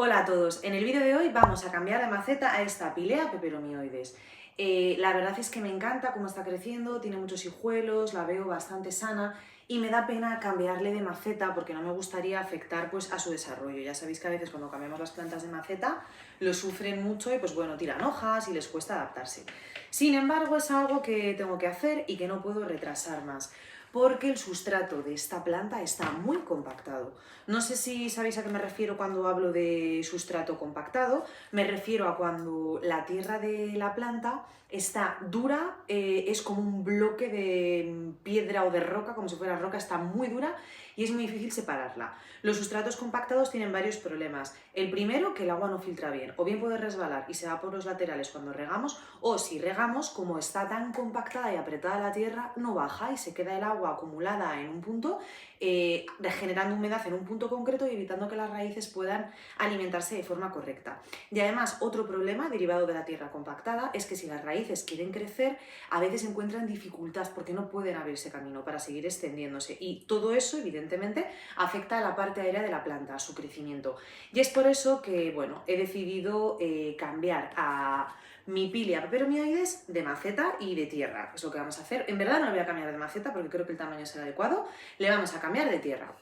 Hola a todos, en el vídeo de hoy vamos a cambiar de maceta a esta Pilea peperomioides. La verdad es que me encanta cómo está creciendo, tiene muchos hijuelos, la veo bastante sana y me da pena cambiarle de maceta porque no me gustaría afectar pues, a su desarrollo. Ya sabéis que a veces cuando cambiamos las plantas de maceta lo sufren mucho y pues bueno, tiran hojas y les cuesta adaptarse. Sin embargo, es algo que tengo que hacer y que no puedo retrasar más, porque el sustrato de esta planta está muy compactado. No sé si sabéis a qué me refiero cuando hablo de sustrato compactado. Me refiero a cuando la tierra de la planta está dura, es como un bloque de piedra o de roca, como si fuera roca, está muy dura y es muy difícil separarla. Los sustratos compactados tienen varios problemas. El primero, que el agua no filtra bien, o bien puede resbalar y se va por los laterales cuando regamos, o si regamos, como está tan compactada y apretada la tierra, no baja y se queda el agua acumulada en un punto, generando humedad en un punto concreto y evitando que las raíces puedan alimentarse de forma correcta. Y además, otro problema derivado de la tierra compactada es que si las raíces quieren crecer, a veces encuentran dificultad porque no pueden abrirse camino para seguir extendiéndose, y todo eso evidentemente afecta a la parte aérea de la planta, a su crecimiento. Y es por eso que, bueno, he decidido cambiar a mi Pilea peperomioides de maceta y de tierra, es lo que vamos a hacer. En verdad no lo voy a cambiar de maceta porque creo que el tamaño será adecuado, le vamos a cambiar de tierra.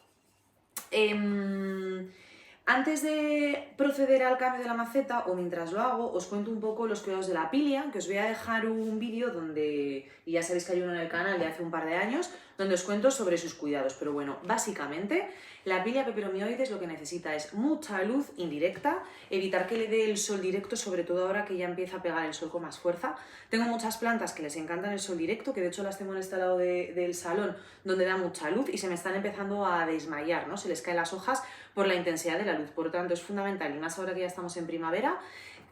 Antes de proceder al cambio de la maceta, o mientras lo hago, os cuento un poco los cuidados de la pilia, que os voy a dejar un vídeo donde, y ya sabéis que hay uno en el canal de hace un par de años, donde os cuento sobre sus cuidados. Pero bueno, básicamente, la Pilea peperomioides lo que necesita es mucha luz indirecta, evitar que le dé el sol directo, sobre todo ahora que ya empieza a pegar el sol con más fuerza. Tengo muchas plantas que les encantan el sol directo, que de hecho las tengo en este lado del salón, donde da mucha luz y se me están empezando a desmayar, ¿no? Se les caen las hojas por la intensidad de la luz. Por lo tanto, es fundamental, y más ahora que ya estamos en primavera,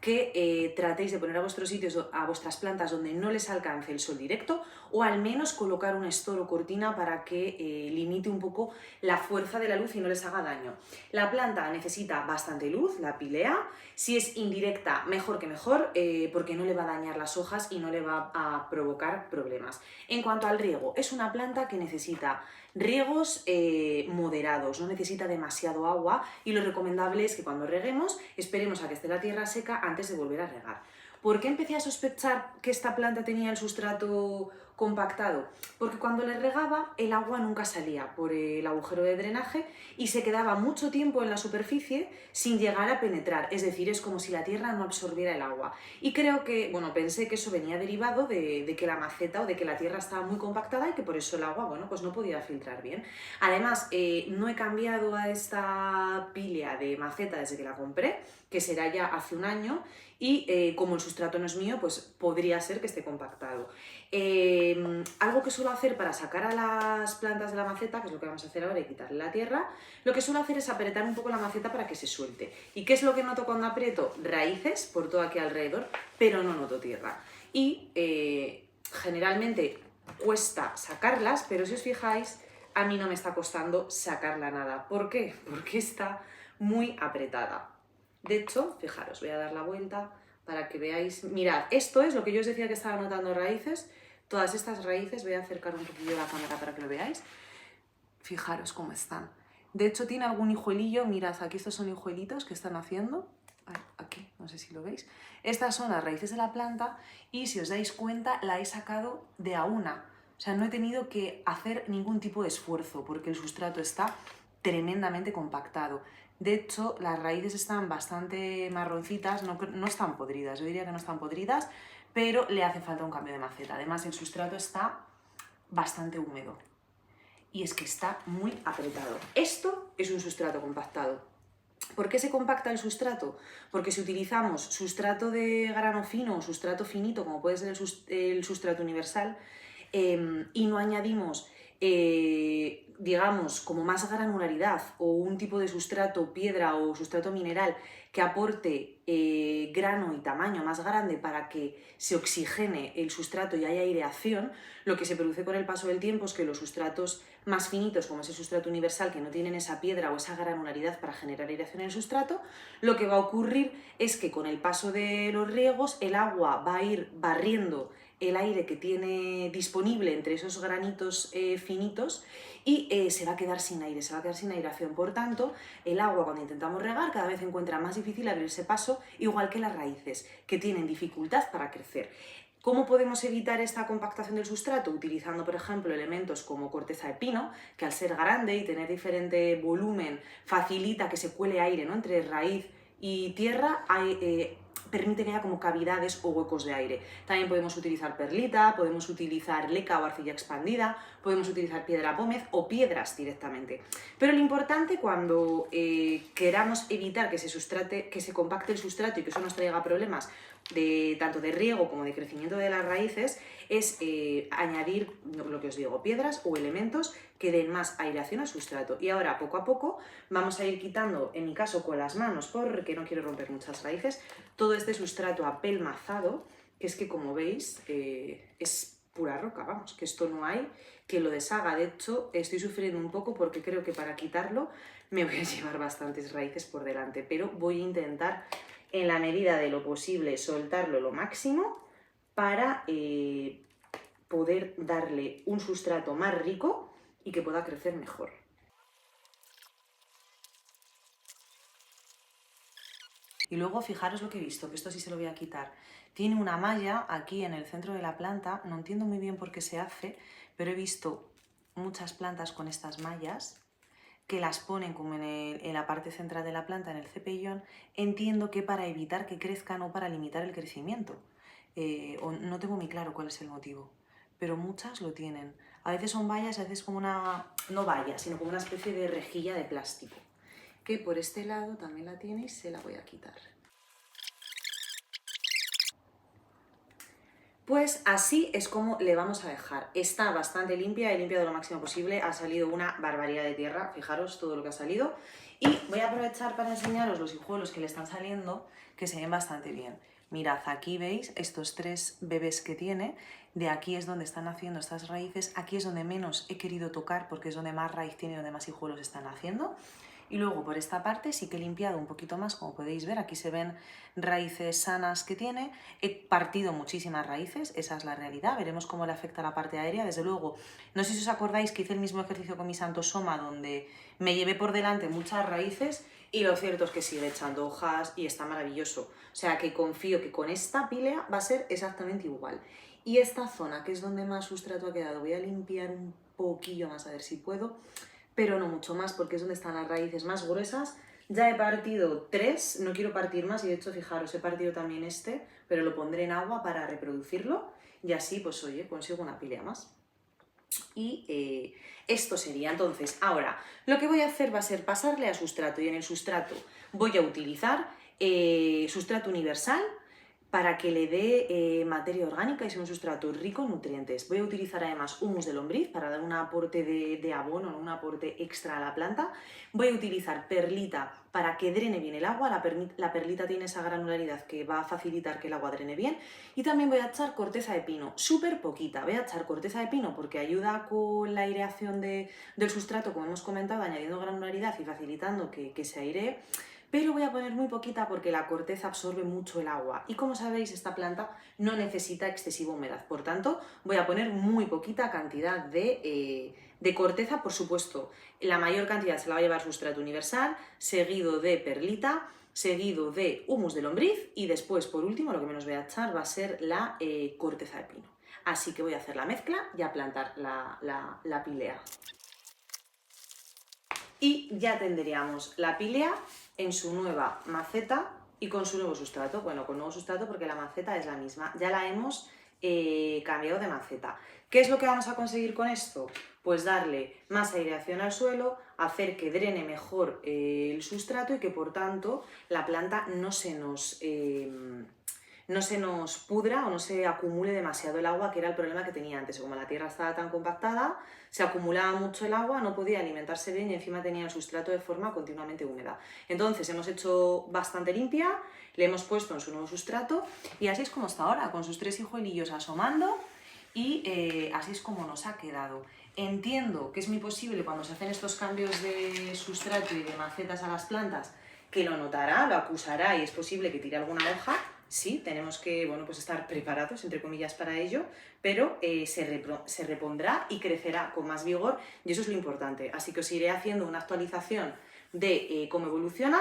que tratéis de poner a vuestros sitios, a vuestras plantas donde no les alcance el sol directo, o al menos colocar un estor o cortina para que limite un poco la fuerza de la luz y no les haga daño. La planta necesita bastante luz, la Pilea. Si es indirecta, mejor que mejor, porque no le va a dañar las hojas y no le va a provocar problemas. En cuanto al riego, es una planta que necesita riegos moderados, no necesita demasiado agua, y lo recomendable es que cuando reguemos esperemos a que esté la tierra seca antes de volver a regar. ¿Por qué empecé a sospechar que esta planta tenía el sustrato compactado? Porque cuando le regaba el agua nunca salía por el agujero de drenaje y se quedaba mucho tiempo en la superficie sin llegar a penetrar, es decir, es como si la tierra no absorbiera el agua. Y creo que, bueno, pensé que eso venía derivado de que la maceta o de que la tierra estaba muy compactada y que por eso el agua, bueno, pues no podía filtrar bien. Además, no he cambiado a esta Pilea de maceta desde que la compré, que será ya hace un año, y como el sustrato no es mío, pues podría ser que esté compactado. Algo que suelo hacer para sacar a las plantas de la maceta, que es lo que vamos a hacer ahora y quitarle la tierra, lo que suelo hacer es apretar un poco la maceta para que se suelte. ¿Y qué es lo que noto cuando aprieto? Raíces por todo aquí alrededor, pero no noto tierra. Y generalmente cuesta sacarlas, pero si os fijáis, a mí no me está costando sacarla nada. ¿Por qué? Porque está muy apretada. De hecho, fijaros, voy a dar la vuelta para que veáis. Mirad, esto es lo que yo os decía que estaba notando raíces. Todas estas raíces, voy a acercar un poquillo la cámara para que lo veáis. Fijaros cómo están. De hecho, tiene algún hijuelillo. Mirad, aquí estos son hijuelitos que están haciendo. Aquí, no sé si lo veis. Estas son las raíces de la planta y si os dais cuenta, la he sacado de a una. O sea, no he tenido que hacer ningún tipo de esfuerzo porque el sustrato está tremendamente compactado. De hecho, las raíces están bastante marroncitas, no están podridas, yo diría que no están podridas, pero le hace falta un cambio de maceta. Además, el sustrato está bastante húmedo y es que está muy apretado. Esto es un sustrato compactado. ¿Por qué se compacta el sustrato? Porque si utilizamos sustrato de grano fino o sustrato finito, como puede ser el sustrato universal, y no añadimos, digamos, como más granularidad o un tipo de sustrato, piedra o sustrato mineral que aporte grano y tamaño más grande para que se oxigene el sustrato y haya aireación, lo que se produce con el paso del tiempo es que los sustratos más finitos, como ese sustrato universal, que no tienen esa piedra o esa granularidad para generar aireación en el sustrato, lo que va a ocurrir es que con el paso de los riegos el agua va a ir barriendo el aire que tiene disponible entre esos granitos finitos y se va a quedar sin aire, se va a quedar sin aireación. Por tanto, el agua cuando intentamos regar cada vez encuentra más difícil abrirse paso, igual que las raíces, que tienen dificultad para crecer. ¿Cómo podemos evitar esta compactación del sustrato? Utilizando, por ejemplo, elementos como corteza de pino, que al ser grande y tener diferente volumen facilita que se cuele aire, ¿no?, entre raíz y tierra, permite que haya como cavidades o huecos de aire. También podemos utilizar perlita, podemos utilizar leca o arcilla expandida, podemos utilizar piedra pómez o piedras directamente. Pero lo importante cuando queramos evitar que se compacte el sustrato y que eso nos traiga problemas tanto de riego como de crecimiento de las raíces es añadir, lo que os digo, piedras o elementos que den más aireación al sustrato. Y ahora, poco a poco, vamos a ir quitando, en mi caso con las manos, porque no quiero romper muchas raíces, todo este sustrato apelmazado, que es que, como veis, es pura roca, vamos, que esto no hay que lo deshaga. De hecho, estoy sufriendo un poco porque creo que para quitarlo me voy a llevar bastantes raíces por delante, pero voy a intentar, en la medida de lo posible, soltarlo lo máximo para poder darle un sustrato más rico y que pueda crecer mejor. Y luego fijaros lo que he visto, que esto sí se lo voy a quitar. Tiene una malla aquí en el centro de la planta, no entiendo muy bien por qué se hace, pero he visto muchas plantas con estas mallas que las ponen como en la parte central de la planta, en el cepellón. Entiendo que para evitar que crezcan o para limitar el crecimiento. No tengo muy claro cuál es el motivo, pero muchas lo tienen. A veces son vallas, a veces como una, no valla, sino como una especie de rejilla de plástico, que por este lado también la tiene y se la voy a quitar. Pues así es como le vamos a dejar. Está bastante limpia, he limpiado lo máximo posible, ha salido una barbaridad de tierra, fijaros todo lo que ha salido. Y voy a aprovechar para enseñaros los hijuelos que le están saliendo, que se ven bastante bien. Mirad, aquí veis estos 3 bebés que tiene, de aquí es donde están haciendo estas raíces, aquí es donde menos he querido tocar porque es donde más raíz tiene y donde más hijuelos están haciendo. Y luego por esta parte sí que he limpiado un poquito más, como podéis ver, aquí se ven raíces sanas que tiene. He partido muchísimas raíces, esa es la realidad, veremos cómo le afecta la parte aérea. Desde luego, no sé si os acordáis que hice el mismo ejercicio con mi Santosoma, donde me llevé por delante muchas raíces y lo cierto es que sigue echando hojas y está maravilloso. O sea que confío que con esta pílea va a ser exactamente igual. Y esta zona, que es donde más sustrato ha quedado, voy a limpiar un poquillo más a ver si puedo, pero no mucho más porque es donde están las raíces más gruesas. Ya he partido 3, no quiero partir más y de hecho fijaros, he partido también este, pero lo pondré en agua para reproducirlo y así pues oye, consigo una pílea más. Y esto sería. Entonces, ahora lo que voy a hacer va a ser pasarle a sustrato y en el sustrato voy a utilizar sustrato universal para que le dé materia orgánica y sea un sustrato rico en nutrientes. Voy a utilizar además humus de lombriz para dar un aporte de abono, un aporte extra a la planta. Voy a utilizar perlita para que drene bien el agua. La perlita tiene esa granularidad que va a facilitar que el agua drene bien. Y también voy a echar corteza de pino, súper poquita. Voy a echar corteza de pino porque ayuda con la aireación del sustrato, como hemos comentado, añadiendo granularidad y facilitando que se airee. Pero voy a poner muy poquita porque la corteza absorbe mucho el agua y como sabéis esta planta no necesita excesiva humedad, por tanto voy a poner muy poquita cantidad de corteza. Por supuesto, la mayor cantidad se la va a llevar sustrato universal, seguido de perlita, seguido de humus de lombriz y después, por último, lo que menos voy a echar va a ser la corteza de pino. Así que voy a hacer la mezcla y a plantar la pílea. Y ya tendríamos la pílea en su nueva maceta y con su nuevo sustrato. Bueno, con nuevo sustrato porque la maceta es la misma. Ya la hemos cambiado de maceta. ¿Qué es lo que vamos a conseguir con esto? Pues darle más aireación al suelo, hacer que drene mejor el sustrato y que por tanto la planta no se nos pudra o no se acumule demasiado el agua, que era el problema que tenía antes. Como la tierra estaba tan compactada, se acumulaba mucho el agua, no podía alimentarse bien y encima tenía el sustrato de forma continuamente húmeda. Entonces hemos hecho bastante limpia, le hemos puesto en su nuevo sustrato y así es como está ahora, con sus 3 hijuelillos asomando y así es como nos ha quedado. Entiendo que es muy posible cuando se hacen estos cambios de sustrato y de macetas a las plantas que lo notará, lo acusará y es posible que tire alguna hoja. Sí, tenemos que, bueno, pues estar preparados, entre comillas, para ello, pero se repondrá y crecerá con más vigor y eso es lo importante. Así que os iré haciendo una actualización de cómo evoluciona,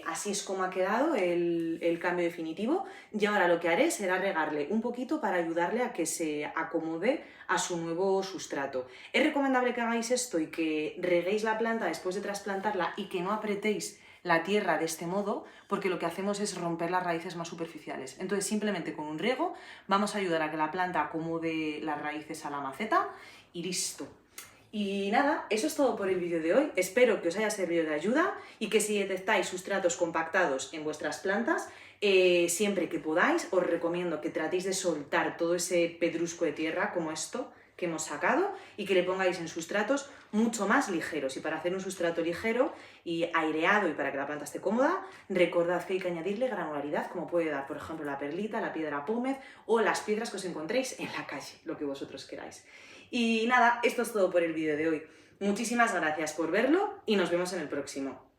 así es como ha quedado el cambio definitivo y ahora lo que haré será regarle un poquito para ayudarle a que se acomode a su nuevo sustrato. Es recomendable que hagáis esto y que reguéis la planta después de trasplantarla y que no apretéis la tierra de este modo, porque lo que hacemos es romper las raíces más superficiales. Entonces, simplemente con un riego vamos a ayudar a que la planta acomode las raíces a la maceta y listo. Y nada, eso es todo por el vídeo de hoy. Espero que os haya servido de ayuda y que si detectáis sustratos compactados en vuestras plantas, siempre que podáis, os recomiendo que tratéis de soltar todo ese pedrusco de tierra como esto que hemos sacado y que le pongáis en sustratos mucho más ligeros. Y para hacer un sustrato ligero y aireado y para que la planta esté cómoda, recordad que hay que añadirle granularidad, como puede dar, por ejemplo, la perlita, la piedra pómez o las piedras que os encontréis en la calle, lo que vosotros queráis. Y nada, esto es todo por el vídeo de hoy. Muchísimas gracias por verlo y nos vemos en el próximo.